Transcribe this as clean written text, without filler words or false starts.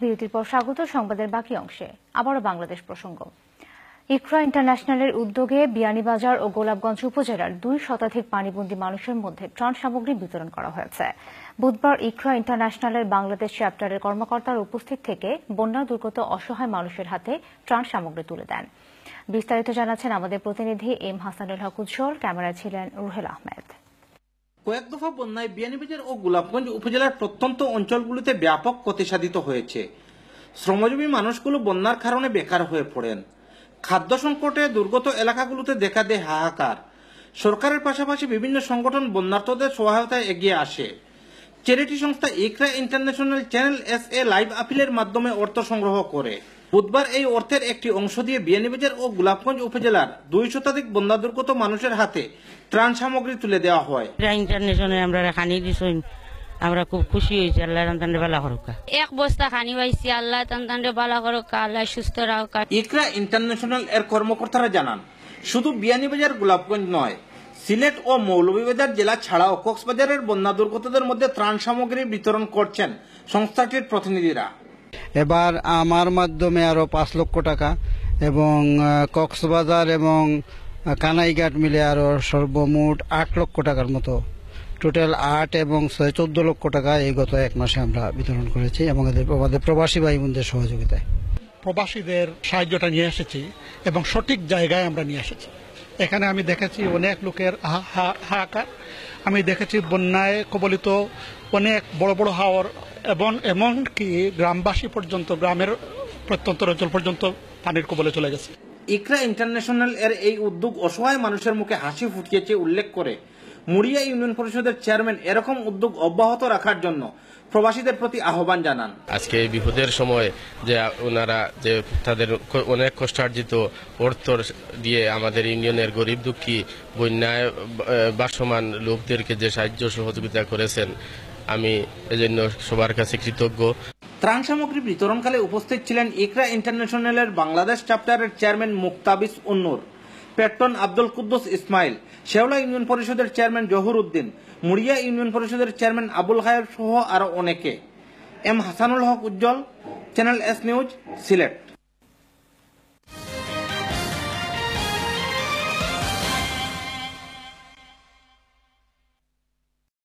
বিরতির পর স্বাগত সংবাদের বাকি অংশে। আবারও বাংলাদেশ প্রসঙ্গ। ইকরা ইন্টারন্যাশনালের উদ্যোগে বিয়ানীবাজার ও গোলাপগঞ্জ উপজেলার 2 শতাধিক পানিবন্দী মানুষের মধ্যে ত্রাণ সামগ্রী বিতরণ করা হয়েছে। বুধবার ইকরা ইন্টারন্যাশনালের বাংলাদেশ চ্যাপ্টারের কর্মকর্তারা উপস্থিত থেকে বন্যা দুর্গত অসহায় মানুষের হাতে ত্রাণ সামগ্রী তুলে দেন। বিস্তারিত জানাচ্ছেন আমাদের প্রতিনিধি এম হাসানুল হক উজ্জ্বল, ক্যামেরায় ছিলেন রুহেল আহমেদ। কয়েক দফা বন্যায় বিয়ানীবাজার ও গোলাপগঞ্জ উপজেলার প্রত্যন্ত অঞ্চলগুলোতে ব্যাপক ক্ষতিসাধিত হয়েছে। শ্রমজীবী মানুষগুলো বন্যার কারণে বেকার হয়ে পড়েন। খাদ্য সংকটে দুর্গত এলাকাগুলোতে দেখা দেয় হাহাকার। সরকারের পাশাপাশি বিভিন্ন সংগঠন বন্যার্তদের সহায়তায় এগিয়ে আসে। চ্যারিটি সংস্থা ইকরা ইন্টারন্যাশনাল চ্যানেল SA লাইভ আপিলের মাধ্যমে অর্থ সংগ্রহ করে। বুধবার এই অর্থের একটি অংশ দিয়ে বিয়ানীবাজার ও গোলাপগঞ্জ উপজেলার 2 শতাধিক বন্যা দুর্গত মানুষের হাতে ত্রাণ সামগ্রী তুলে দেওয়া হয়। ইন্টারন্যাশনাল আমরা খানি দিছুন, আমরা খুব খুশি হয়েছি। আল্লাহ তান্তানে ভালো করুক। 1 বস্তা খানি পাইছি, আল্লাহ তান্তানে ভালো করুক, আল্লাহ সুস্থ রাখুক। ইকরা ইন্টারন্যাশনাল এর কর্মকর্তারা জানান, শুধু বিয়ানীবাজার গোলাপগঞ্জ নয়, সিলেট ও মৌলভীবাজার জেলা ছাড়াও কক্সবাজারের বন্যা দুর্গতদের মধ্যে ত্রাণ সামগ্রী বিতরণ করছেন সংস্থাটির প্রতিনিধিরা। এবার আমার মাধ্যমে আরো 5 লক্ষ টাকা এবং কক্সবাজার এবং কানাইঘাট মিলে আরো সর্বমোট 8 লক্ষ টাকার মতো, টোটাল 8 এবং 14 লক্ষ টাকা এই গত 1 মাসে আমরা বিতরণ করেছি এবং আমাদের প্রবাসী ভাই বোনদের সহযোগিতায়। প্রবাসীদের সাহায্যটা নিয়ে এসেছি এবং সঠিক জায়গায় আমরা নিয়ে এসেছি। এখানে আমি দেখেছি অনেক লোকের হাহাকার, আমি দেখেছি বন্যায় কবলিত অনেক বড় বড় হাওর এবং এমনকি গ্রামবাসী পর্যন্ত, গ্রামের প্রত্যন্ত অঞ্চল পর্যন্ত পানির কবলে চলে গেছে। ইকরা ইন্টারন্যাশনাল এর এই উদ্যোগ অসহায় মানুষের মুখে হাসি ফুটিয়েছে উল্লেখ করে মুড়িয়া ইউনিয়ন পরিষদের চেয়ারম্যান এরকম উদ্যোগ অব্যাহত রাখার জন্য প্রবাসীদের প্রতি আহ্বান জানান। আজকে এই বিপদের সময় যে ওনারা যে তাদের অনেক কষ্টার্জিত অর্থ দিয়ে আমাদের ইউনিয়নের গরিব দুঃখী বন্যায় বাসমান লোকদেরকে যে সাহায্য সহযোগিতা করেছেন, আমি এজন্য সবার কাছে কৃতজ্ঞ। ত্রাণ সামগ্রী বিতরণকালে উপস্থিত ছিলেন ইকরা ইন্টারন্যাশনালের বাংলাদেশ চ্যাপ্টারের চেয়ারম্যান মুক্তাবিস উন্নুর, পেট্রন আব্দুল কুদ্দুস ইসমাইল, শেওলা ইউনিয়ন পরিষদের চেয়ারম্যান জহুর উদ্দিন, মুড়িয়া ইউনিয়ন পরিষদের চেয়ারম্যান আবুল খায়ের সহ আরো অনেকে। এম হাসানুল হক উজ্জ্বল, চ্যানেল S নিউজ, সিলেট।